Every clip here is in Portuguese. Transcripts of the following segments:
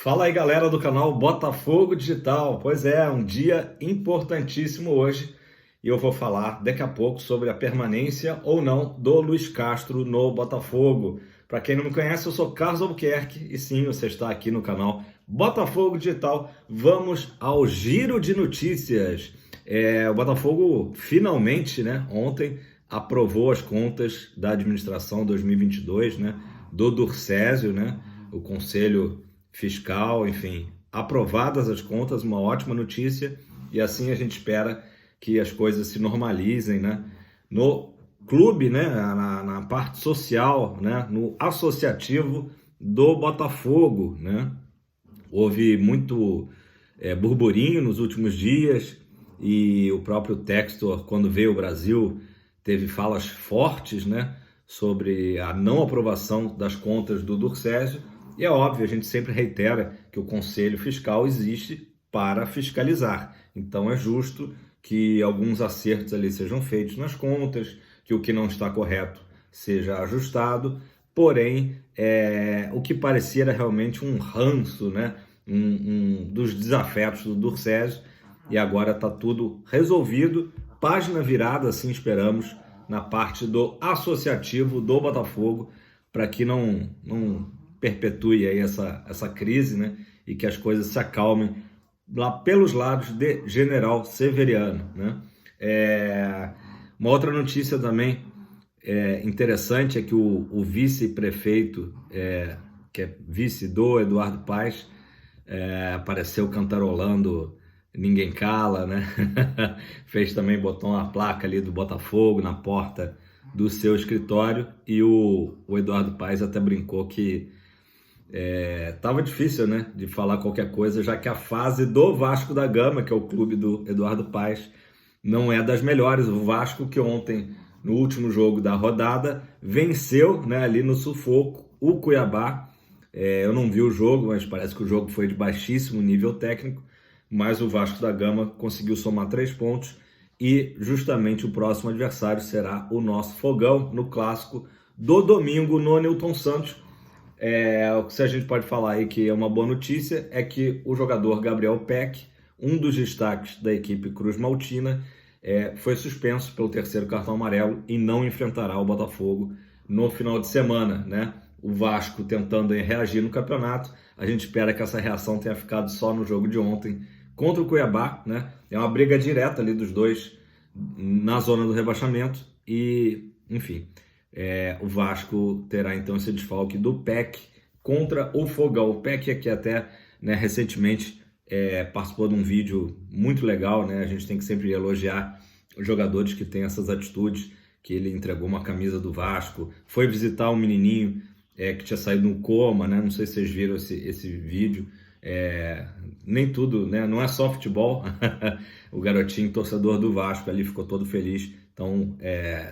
Fala aí, galera do canal Botafogo Digital. Pois é, um dia importantíssimo hoje e eu vou falar daqui a pouco sobre a permanência ou não do Luiz Castro no Botafogo. Para quem não me conhece, eu sou Carlos Albuquerque e sim, você está aqui no canal Botafogo Digital. Vamos ao giro de notícias. O Botafogo finalmente, né, ontem aprovou as contas da administração 2022, né, do Durcésio, né, o Conselho Fiscal, enfim, aprovadas as contas, uma ótima notícia, e assim a gente espera que as coisas se normalizem, né? No clube, né? Na parte social, né? No associativo do Botafogo, né? Houve muito burburinho nos últimos dias e o próprio Textor, quando veio ao Brasil, teve falas fortes, né? Sobre a não aprovação das contas do Durcésio. E é óbvio, a gente sempre reitera que o Conselho Fiscal existe para fiscalizar. Então é justo que alguns acertos ali sejam feitos nas contas, que o que não está correto seja ajustado. Porém, o que parecia era realmente um ranço, né? Dos desafetos do Durcésio. E agora está tudo resolvido. Página virada, assim esperamos, na parte do associativo do Botafogo, para que não perpetue aí essa crise, né? E que as coisas se acalmem lá pelos lados de General Severiano, né? Uma outra notícia também interessante é que o vice-prefeito, que é vice do Eduardo Paes, apareceu cantarolando Ninguém Cala, né? Fez também, botou uma placa ali do Botafogo na porta do seu escritório e o Eduardo Paes até brincou que tava difícil, né, de falar qualquer coisa, já que a fase do Vasco da Gama, que é o clube do Eduardo Paes, não é das melhores. O Vasco, que ontem, no último jogo da rodada, venceu, né, ali no sufoco, o Cuiabá. Eu não vi o jogo, mas parece que o jogo foi de baixíssimo nível técnico, mas o Vasco da Gama conseguiu somar 3 pontos e justamente o próximo adversário será o nosso Fogão, no clássico do domingo no Newton Santos. O que a gente pode falar aí que é uma boa notícia é que o jogador Gabriel Peck, um dos destaques da equipe Cruz Maltina, foi suspenso pelo 3º cartão amarelo e não enfrentará o Botafogo no final de semana, né? O Vasco tentando reagir no campeonato. A gente espera que essa reação tenha ficado só no jogo de ontem contra o Cuiabá, né? É uma briga direta ali dos dois na zona do rebaixamento e, enfim, o Vasco terá então esse desfalque do Peck contra o Fogão. O Peck aqui até, né, recentemente participou de um vídeo muito legal, né? A gente tem que sempre elogiar os jogadores que têm essas atitudes, que ele entregou uma camisa do Vasco, foi visitar um menininho que tinha saído no coma, né? Não sei se vocês viram esse vídeo. Nem tudo, né? Não é só futebol. O garotinho torcedor do Vasco ali ficou todo feliz. Então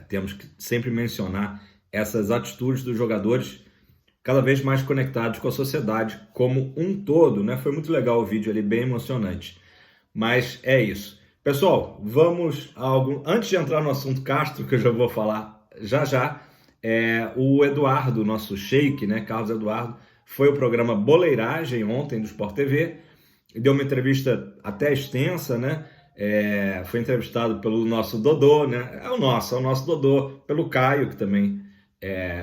temos que sempre mencionar essas atitudes dos jogadores cada vez mais conectados com a sociedade como um todo, né? Foi muito legal o vídeo ali, bem emocionante. Mas é isso. Pessoal, vamos a algo. Antes de entrar no assunto Castro, que eu já vou falar já, o Eduardo, nosso sheik, né? Carlos Eduardo, foi o programa Boleiragem ontem do Sport TV, deu uma entrevista até extensa, né? Foi entrevistado pelo nosso Dodô, né? É o nosso Dodô, pelo Caio, que também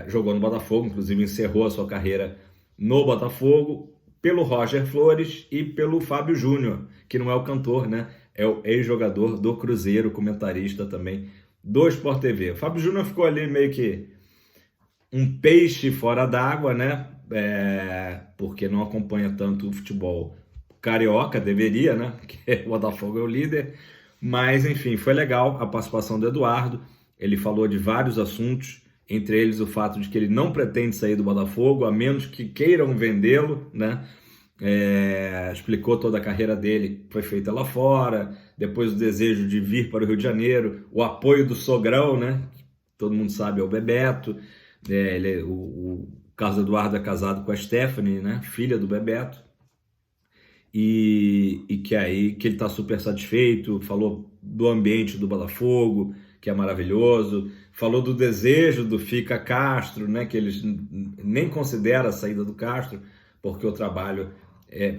jogou no Botafogo, inclusive encerrou a sua carreira no Botafogo, pelo Roger Flores e pelo Fábio Júnior, que não é o cantor, né? É o ex-jogador do Cruzeiro, comentarista também do Sport TV. O Fábio Júnior ficou ali meio que um peixe fora d'água, né? Porque não acompanha tanto o futebol carioca, deveria, né? Porque o Botafogo é o líder. Mas, enfim, foi legal a participação do Eduardo. Ele falou de vários assuntos, entre eles o fato de que ele não pretende sair do Botafogo, a menos que queiram vendê-lo, né? Explicou toda a carreira dele, foi feita lá fora, depois o desejo de vir para o Rio de Janeiro, o apoio do sogrão, né? Todo mundo sabe, é o Bebeto. O Carlos Eduardo é casado com a Stephanie, né? Filha do Bebeto. E que ele está super satisfeito, falou do ambiente do Botafogo, que é maravilhoso, falou do desejo do Fica Castro, né, que eles nem consideram a saída do Castro, porque o trabalho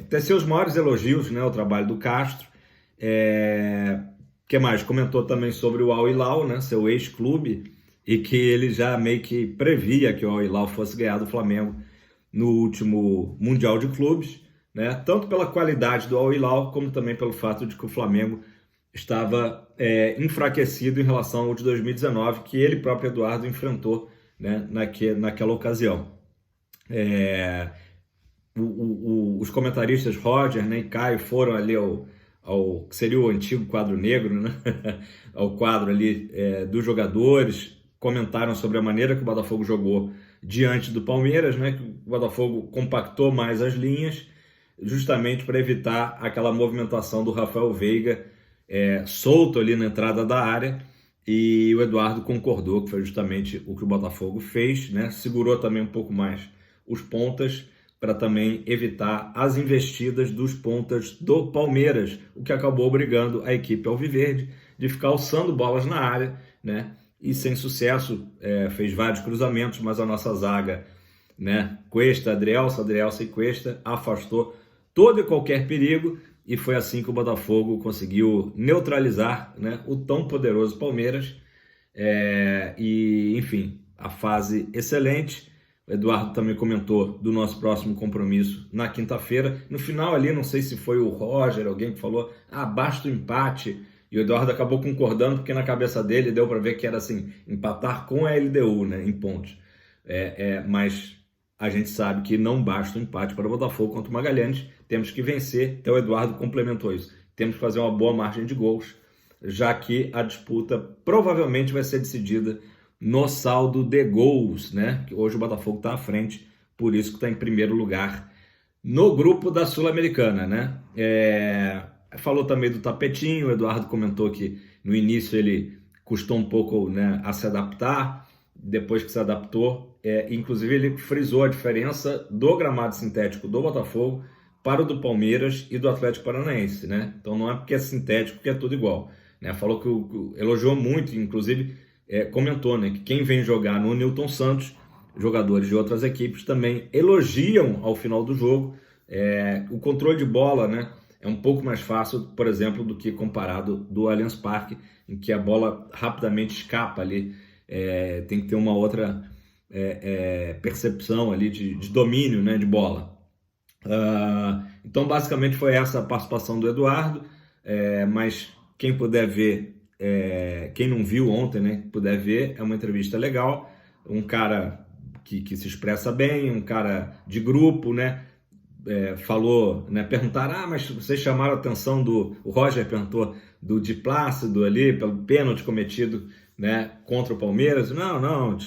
teceu os maiores elogios, né, ao trabalho do Castro. Que mais? Comentou também sobre o Al Hilal, né, seu ex-clube, e que ele já meio que previa que o Al Hilal fosse ganhar do Flamengo no último Mundial de Clubes, né, tanto pela qualidade do Al Hilal, como também pelo fato de que o Flamengo estava enfraquecido em relação ao de 2019, que ele próprio, Eduardo, enfrentou, né, naquela ocasião. Os comentaristas Roger, né, e Caio foram ali ao que seria o antigo quadro negro, né, ao quadro ali dos jogadores, comentaram sobre a maneira que o Botafogo jogou diante do Palmeiras, né, que o Botafogo compactou mais as linhas, justamente para evitar aquela movimentação do Rafael Veiga solto ali na entrada da área, e o Eduardo concordou que foi justamente o que o Botafogo fez, né, segurou também um pouco mais os pontas, para também evitar as investidas dos pontas do Palmeiras, o que acabou obrigando a equipe alviverde de ficar alçando bolas na área, né? E sem sucesso, fez vários cruzamentos, mas a nossa zaga, né? Cuesta, Adrielson e Cuesta, afastou todo e qualquer perigo, e foi assim que o Botafogo conseguiu neutralizar, né, o tão poderoso Palmeiras. E, enfim, a fase excelente. O Eduardo também comentou do nosso próximo compromisso na quinta-feira. No final ali, não sei se foi o Roger, alguém que falou, basta o empate. E o Eduardo acabou concordando, porque na cabeça dele deu para ver que era assim, empatar com a LDU, né, em pontos. Mas a gente sabe que não basta o empate para o Botafogo contra o Magalhães. Temos que vencer. Então o Eduardo complementou isso. Temos que fazer uma boa margem de gols, já que a disputa provavelmente vai ser decidida no saldo de gols, né? Que hoje o Botafogo está à frente, por isso que está em primeiro lugar no grupo da Sul-Americana, né? Falou também do tapetinho. O Eduardo comentou que no início ele custou um pouco, né, a se adaptar, depois que se adaptou, inclusive ele frisou a diferença do gramado sintético do Botafogo para o do Palmeiras e do Atlético Paranaense, né? Então não é porque é sintético que é tudo igual, né? Falou que elogiou muito, inclusive comentou, né, que quem vem jogar no Newton Santos, jogadores de outras equipes também elogiam ao final do jogo. O controle de bola, né, é um pouco mais fácil, por exemplo, do que comparado do Allianz Parque, em que a bola rapidamente escapa ali. Tem que ter uma outra percepção ali de domínio, né, de bola. Então, basicamente, foi essa a participação do Eduardo, mas quem puder ver, quem não viu ontem, né, puder ver, é uma entrevista legal, um cara que se expressa bem, um cara de grupo, né, falou, né, perguntaram, mas vocês chamaram a atenção o Roger perguntou do Di Plácido ali, pelo pênalti cometido, né, contra o Palmeiras. Não,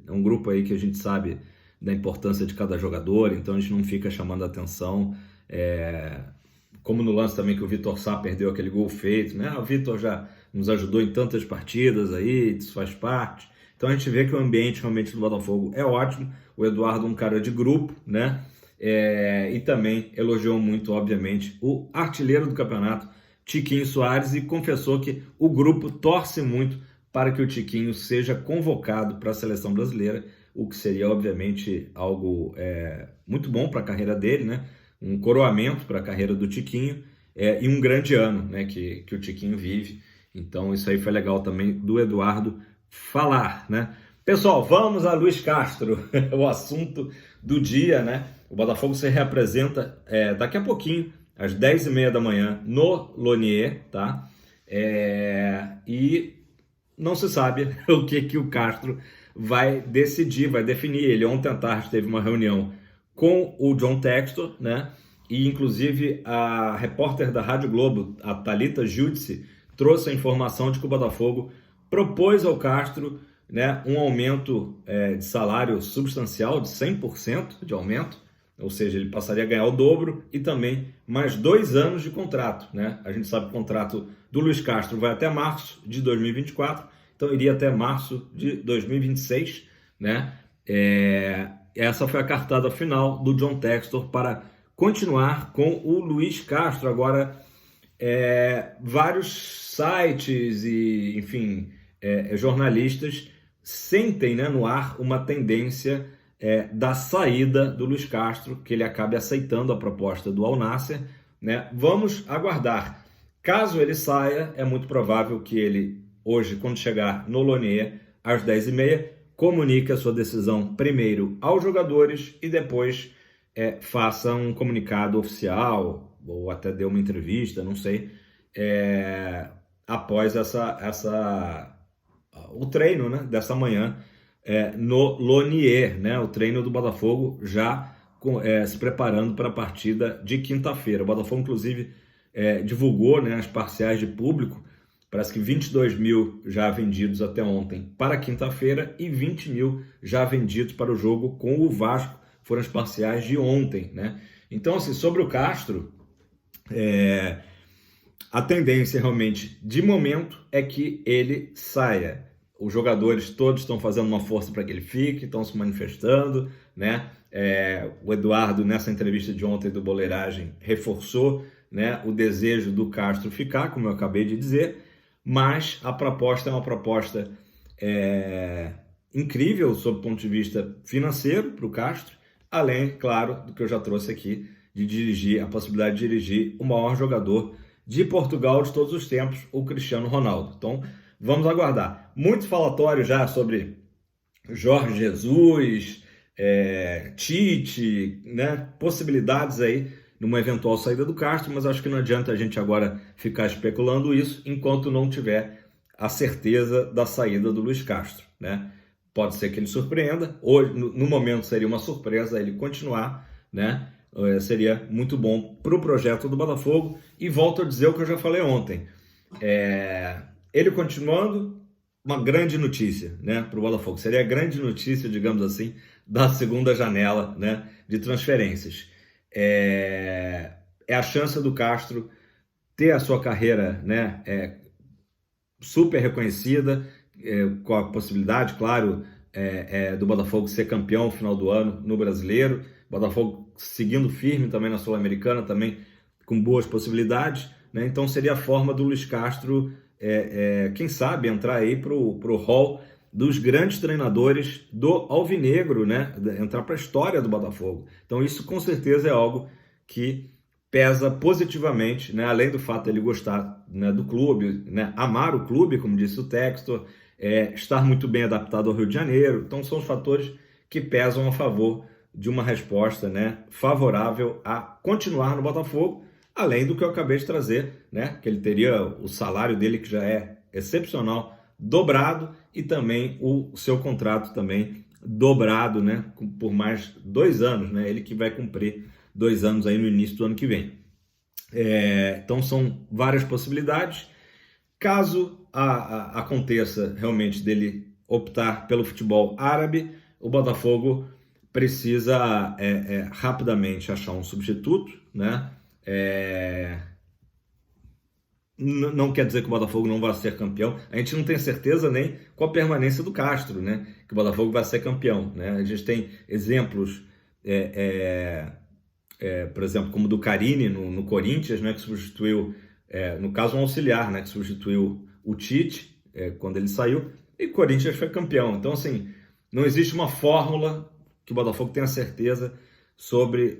é um grupo aí que a gente sabe da importância de cada jogador, então a gente não fica chamando a atenção, como no lance também que o Vitor Sá perdeu aquele gol feito, né, o Vitor já nos ajudou em tantas partidas aí, isso faz parte. Então a gente vê que o ambiente realmente do Botafogo é ótimo. O Eduardo é um cara de grupo, né, e também elogiou muito, obviamente, o artilheiro do campeonato, Tiquinho Soares, e confessou que o grupo torce muito para que o Tiquinho seja convocado para a seleção brasileira, o que seria, obviamente, algo muito bom para a carreira dele, né? Um coroamento para a carreira do Tiquinho, e um grande ano, né, que o Tiquinho vive. Então isso aí foi legal também do Eduardo falar, né? Pessoal, vamos a Luis Castro, o assunto do dia, né? O Botafogo se reapresenta daqui a pouquinho, às 10h30 da manhã, no Lonier, tá? E não se sabe o que o Castro vai decidir, vai definir. Ele ontem à tarde teve uma reunião com o John Textor, né? E inclusive a repórter da Rádio Globo, a Thalita Giudice, trouxe a informação de que o Botafogo propôs ao Castro, né, um aumento de salário substancial, de 100% de aumento, ou seja, ele passaria a ganhar o dobro, e também mais 2 anos de contrato, né? A gente sabe que o contrato do Luis Castro vai até março de 2024, então iria até março de 2026, né? Essa foi a cartada final do John Textor para continuar com o Luis Castro. Agora, vários sites e, enfim, jornalistas sentem, né, no ar uma tendência da saída do Luis Castro, que ele acabe aceitando a proposta do Al Nassr, né? Vamos aguardar. Caso ele saia, é muito provável que ele, hoje, quando chegar no Lonier, às 10h30, comunique a sua decisão primeiro aos jogadores e depois faça um comunicado oficial, ou até dê uma entrevista, não sei, após o treino, né, dessa manhã no Lonier, né, o treino do Botafogo já se preparando para a partida de quinta-feira. O Botafogo, inclusive, divulgou, né, as parciais de público. Parece que 22 mil já vendidos até ontem para quinta-feira e 20 mil já vendidos para o jogo com o Vasco. Foram as parciais de ontem, né? Então, assim, sobre o Castro, a tendência realmente, de momento, é que ele saia. Os jogadores todos estão fazendo uma força para que ele fique, estão se manifestando, né? O Eduardo, nessa entrevista de ontem do Boleiragem, reforçou, né, o desejo do Castro ficar, como eu acabei de dizer, mas a proposta é uma proposta incrível sob o ponto de vista financeiro para o Castro, além, claro, do que eu já trouxe aqui, de dirigir, a possibilidade de dirigir o maior jogador de Portugal de todos os tempos, o Cristiano Ronaldo. Então, vamos aguardar. Muito falatório já sobre Jorge Jesus, Tite, né? Possibilidades aí numa eventual saída do Castro, mas acho que não adianta a gente agora ficar especulando isso enquanto não tiver a certeza da saída do Luis Castro, né? Pode ser que ele surpreenda, hoje, no momento seria uma surpresa ele continuar, né? Seria muito bom para o projeto do Botafogo, e volto a dizer o que eu já falei ontem. Ele continuando, uma grande notícia, né, para o Botafogo. Seria a grande notícia, digamos assim, da segunda janela, né, de transferências. É a chance do Castro ter a sua carreira, né, super reconhecida, com a possibilidade, claro, do Botafogo ser campeão no final do ano no Brasileiro, Botafogo seguindo firme também na Sul-Americana, também com boas possibilidades, né? Então seria a forma do Luis Castro, quem sabe, entrar aí para o hall dos grandes treinadores do Alvinegro, né? Entrar para a história do Botafogo. Então isso com certeza é algo que pesa positivamente, né? Além do fato de ele gostar, né, do clube, né? Amar o clube, como disse o Textor, estar muito bem adaptado ao Rio de Janeiro. Então são os fatores que pesam a favor de uma resposta, né, favorável a continuar no Botafogo, além do que eu acabei de trazer, né, que ele teria o salário dele, que já é excepcional, dobrado, e também o seu contrato também dobrado, né, por mais 2 anos, né, ele que vai cumprir 2 anos aí no início do ano que vem. Então são várias possibilidades. Caso aconteça realmente dele optar pelo futebol árabe, o Botafogo precisa rapidamente achar um substituto, né? Não quer dizer que o Botafogo não vai ser campeão. A gente não tem certeza nem com a permanência do Castro, né, que o Botafogo vai ser campeão, né? A gente tem exemplos, por exemplo, como do Carine no Corinthians, né, que substituiu, no caso, um auxiliar, né, que substituiu o Tite quando ele saiu, e o Corinthians foi campeão. Então, assim, não existe uma fórmula que o Botafogo tenha certeza sobre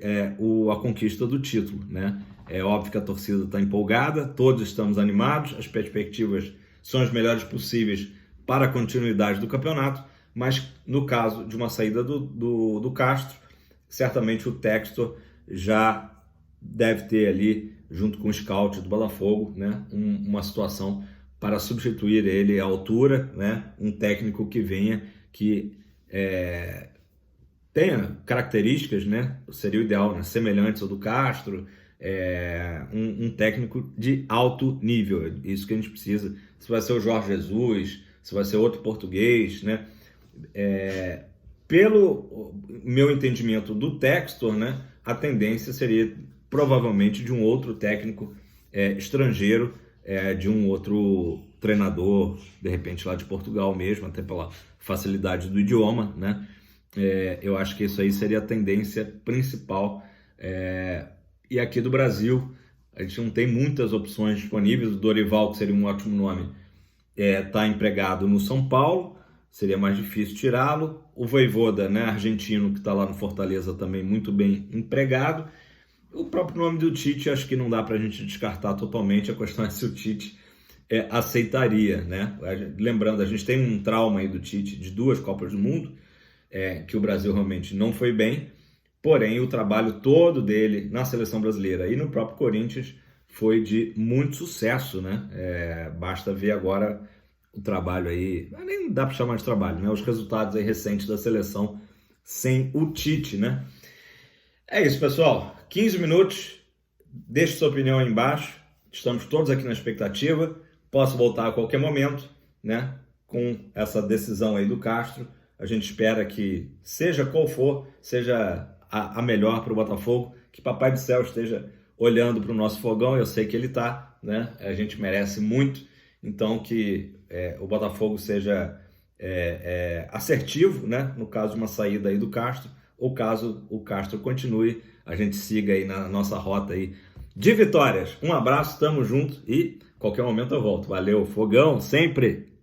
a conquista do título, né? É óbvio que a torcida está empolgada, todos estamos animados, as perspectivas são as melhores possíveis para a continuidade do campeonato, mas no caso de uma saída do Castro, certamente o Textor já deve ter ali, junto com o scout do Botafogo, né, uma situação para substituir ele à altura, né, um técnico que venha, que tenha características, né, seria o ideal, né, semelhantes ao do Castro, um técnico de alto nível, isso que a gente precisa. Se vai ser o Jorge Jesus, se vai ser outro português, né, pelo meu entendimento do Textor, né, a tendência seria provavelmente de um outro técnico estrangeiro, de um outro treinador, de repente lá de Portugal mesmo, até pela facilidade do idioma, né? Eu acho que isso aí seria a tendência principal. E aqui do Brasil, a gente não tem muitas opções disponíveis. O Dorival, que seria um ótimo nome, está empregado no São Paulo. seria mais difícil tirá-lo. O Vojvoda, né, argentino, que está lá no Fortaleza também muito bem empregado. O próprio nome do Tite, acho que não dá para a gente descartar totalmente. A questão é se o Tite aceitaria, né? Lembrando, a gente tem um trauma aí do Tite de 2 Copas do Mundo, que o Brasil realmente não foi bem, porém o trabalho todo dele na seleção brasileira e no próprio Corinthians foi de muito sucesso, né? Basta ver agora o trabalho aí, nem dá para chamar de trabalho, né? Os resultados aí recentes da seleção sem o Tite, né? É isso, pessoal. 15 minutos. Deixe sua opinião aí embaixo. Estamos todos aqui na expectativa. Posso voltar a qualquer momento, né? Com essa decisão aí do Castro. A gente espera que, seja qual for, seja a melhor para o Botafogo, que Papai do Céu esteja olhando para o nosso fogão. Eu sei que ele está, né? A gente merece muito. Então, que o Botafogo seja assertivo, né? No caso de uma saída aí do Castro, ou caso o Castro continue, a gente siga aí na nossa rota aí de vitórias. Um abraço, tamo junto e qualquer momento eu volto. Valeu, fogão, sempre!